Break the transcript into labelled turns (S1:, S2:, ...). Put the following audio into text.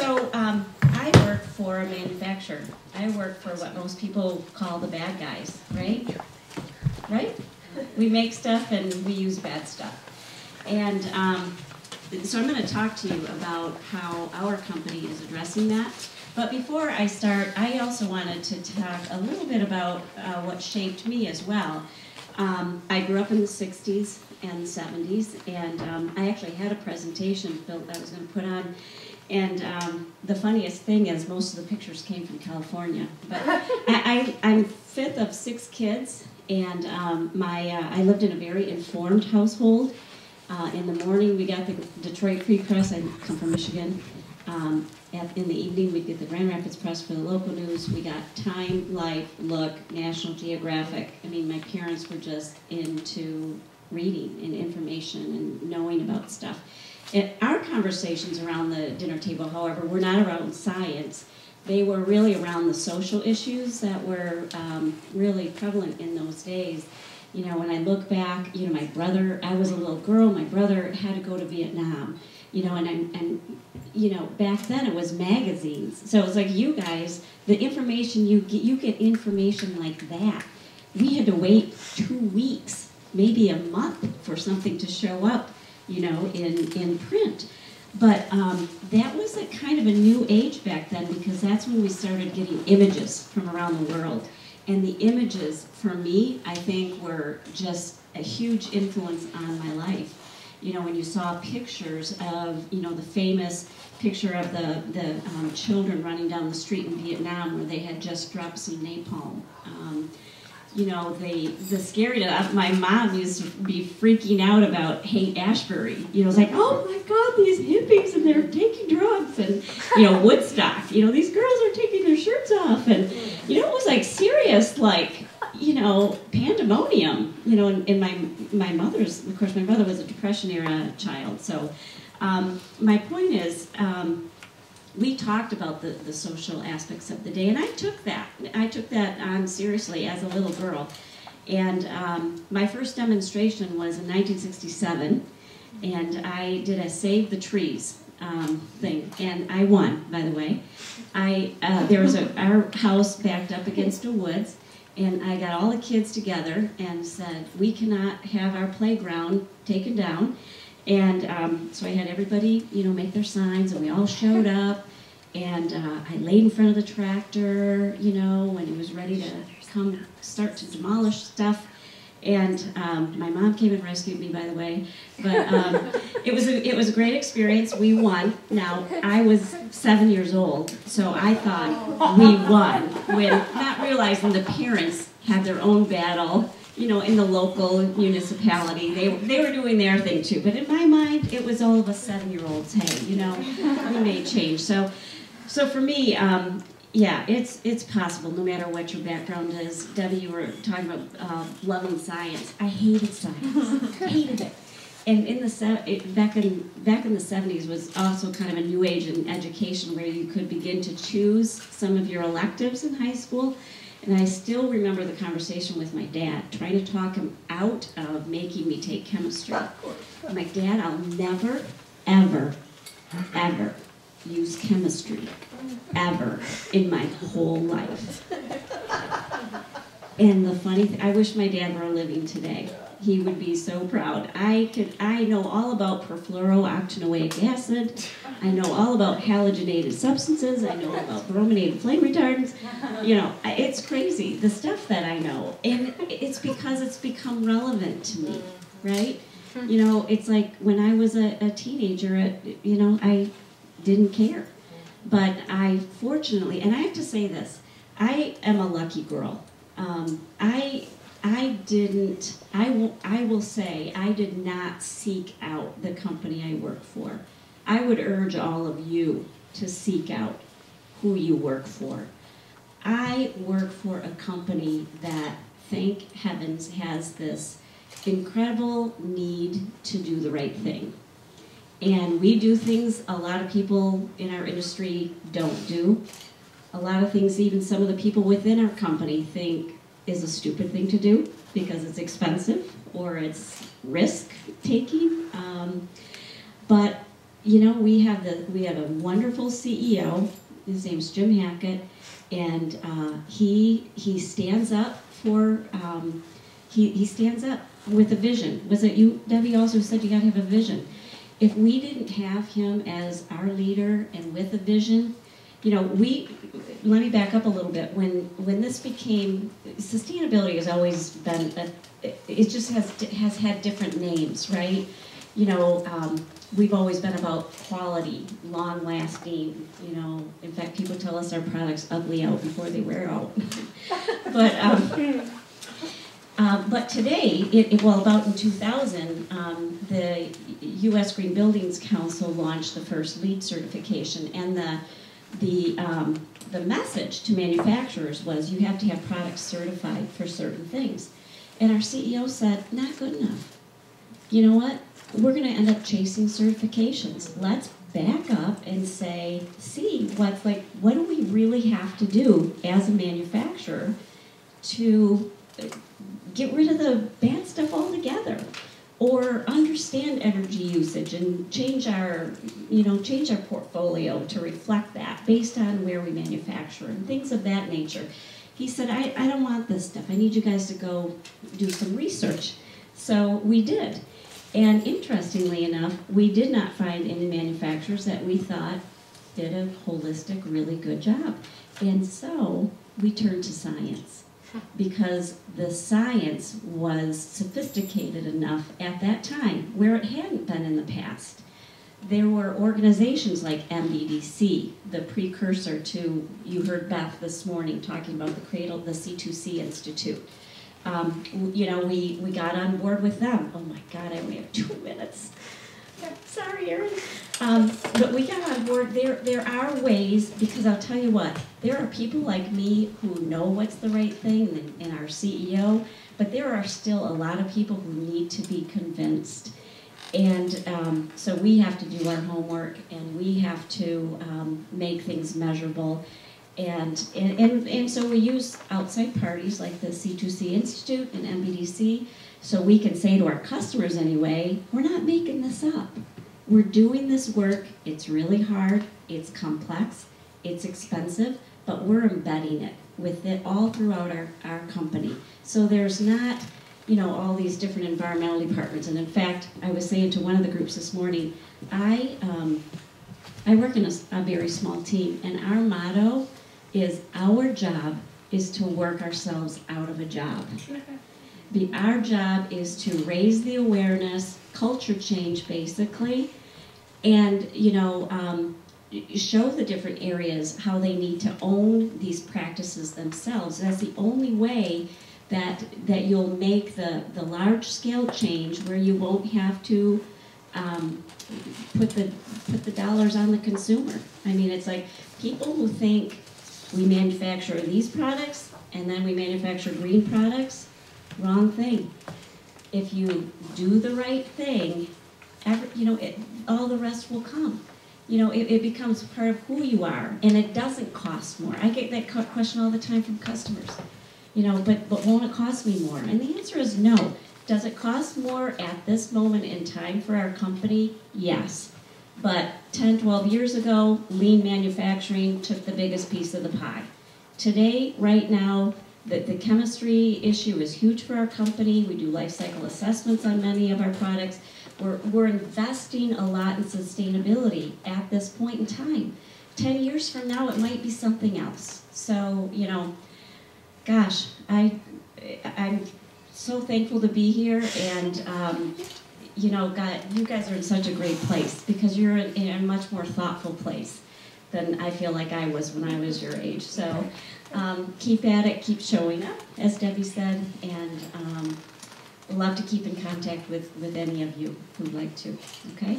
S1: So I work for a manufacturer. I work for what most people call the bad guys, right? Right? We make stuff and we use bad stuff. And so I'm going to talk to you about how our company is addressing that. But before I start, I also wanted to talk a little bit about what shaped me as well. I grew up in the 60s and 70s, and I actually had a presentation built that I was going to put on. And the funniest thing is most of the pictures came from California. But I'm fifth of 6 kids, and I lived in a very informed household. In the morning, we got the Detroit Free Press. I come from Michigan. In the evening, we'd get the Grand Rapids Press for the local news. We got Time, Life, Look, National Geographic. I mean, my parents were just into reading and information and knowing about stuff. And our conversations around the dinner table, however, were not around science. They were really around the social issues that were really prevalent in those days. You know, when I look back, you know, my brother, I was a little girl, my brother had to go to Vietnam. You know, and you know, back then it was magazines. So it was like, you guys, the information you get information like that. We had to wait 2 weeks, maybe a month for something to show up, you know, in print. But that was a kind of a new age back then, because that's when we started getting images from around the world. And the images, for me, I think were just a huge influence on my life. You know, when you saw pictures of, you know, the famous picture of the children running down the street in Vietnam where they had just dropped some napalm. You know, the scary, my mom used to be freaking out about Haight-Ashbury. You know, it's like, oh my God, these hippies, and they're taking drugs, and, you know, Woodstock, you know, these girls are taking their shirts off, and, you know, it was like serious, like, you know, pandemonium. You know, in my mother's, of course, my mother was a Depression-era child, so my point is, we talked about the social aspects of the day, and I took that on seriously as a little girl. And my first demonstration was in 1967, and I did a Save the Trees thing, and I won, by the way. There was our house backed up against the woods, and I got all the kids together and said, we cannot have our playground taken down. And so I had everybody, you know, make their signs, and we all showed up. And I laid in front of the tractor, you know, when he was ready to start to demolish stuff. And my mom came and rescued me, by the way. But it was a great experience. We won. Now, I was 7 years old, so I thought we won, when not realizing the parents had their own battle, you know, in the local municipality. They were doing their thing too. But in my mind, it was all of us 7-year-olds. Hey, you know, we made change. So for me, yeah, it's possible, no matter what your background is. Debbie, you were talking about loving science. I hated science, hated it. And back in the 70s was also kind of a new age in education, where you could begin to choose some of your electives in high school. And I still remember the conversation with my dad, trying to talk him out of making me take chemistry. I'm like, Dad, I'll never, ever, ever use chemistry, ever, in my whole life. And the funny thing, I wish my dad were living today. He would be so proud. I know all about perfluorooctanoic acid. I know all about halogenated substances. I know about brominated flame retardants. You know, it's crazy, the stuff that I know. And it's because it's become relevant to me, right? You know, it's like when I was a teenager, you know, I didn't care. But I fortunately, and I have to say this, I am a lucky girl. I will say I did not seek out the company I work for. I would urge all of you to seek out who you work for. I work for a company that, thank heavens, has this incredible need to do the right thing. And we do things a lot of people in our industry don't do. A lot of things even some of the people within our company think is a stupid thing to do because it's expensive or it's risk-taking. But you know, we have a wonderful CEO. His name's Jim Hackett, and he stands up for he stands up with a vision. Was it you, Debbie, also said you got to have a vision? If we didn't have him as our leader and with a vision, you know, let me back up a little bit. When this became, sustainability has always been, it just has had different names, right? You know, we've always been about quality, long lasting, you know. In fact, people tell us our products ugly out before they wear out. But today, well, about in 2000, the U.S. Green Buildings Council launched the first LEED certification, and the message to manufacturers was you have to have products certified for certain things. And our CEO said, not good enough. You know what? We're going to end up chasing certifications. Let's back up and say, see, what do we really have to do as a manufacturer to get rid of the bad stuff altogether, or understand energy usage and change our portfolio to reflect that based on where we manufacture and things of that nature. He said, I don't want this stuff. I need you guys to go do some research. So we did. And interestingly enough, we did not find any manufacturers that we thought did a holistic, really good job. And so we turned to science, because the science was sophisticated enough at that time where it hadn't been in the past. There were organizations like MBDC, the precursor to, you heard Beth this morning talking about the C2C Institute. You know, we got on board with them. Oh my God, I only have 2 minutes. Sorry, Erin. But we got on board. There are ways, because I'll tell you what, there are people like me who know what's the right thing, and our CEO, but there are still a lot of people who need to be convinced. And so we have to do our homework, and we have to make things measurable. And so we use outside parties like the C2C Institute and MBDC, so we can say to our customers anyway, we're not making this up. We're doing this work. It's really hard, it's complex, it's expensive, but we're embedding it with it all throughout our company. So there's not, you know, all these different environmental departments. And in fact, I was saying to one of the groups this morning, I work in a very small team, and our motto is our job is to work ourselves out of a job. Our job is to raise the awareness, culture change basically, and you know, show the different areas how they need to own these practices themselves. That's the only way that you'll make the large scale change where you won't have to put the dollars on the consumer. I mean, it's like people who think we manufacture these products and then we manufacture green products. Wrong thing. If you do the right thing, you know, all the rest will come. You know, it becomes part of who you are, and it doesn't cost more. I get that question all the time from customers. You know, but won't it cost me more? And the answer is no. Does it cost more at this moment in time for our company? Yes. But 10, 12 years ago, lean manufacturing took the biggest piece of the pie. Today, right now, the chemistry issue is huge for our company. We do life cycle assessments on many of our products. We're investing a lot in sustainability at this point in time. 10 years from now, it might be something else. So, you know, gosh, I'm so thankful to be here, and you know, God, you guys are in such a great place because you're in a much more thoughtful place than I feel like I was when I was your age. So keep at it, keep showing up, as Debbie said, and love to keep in contact with any of you who'd like to. Okay?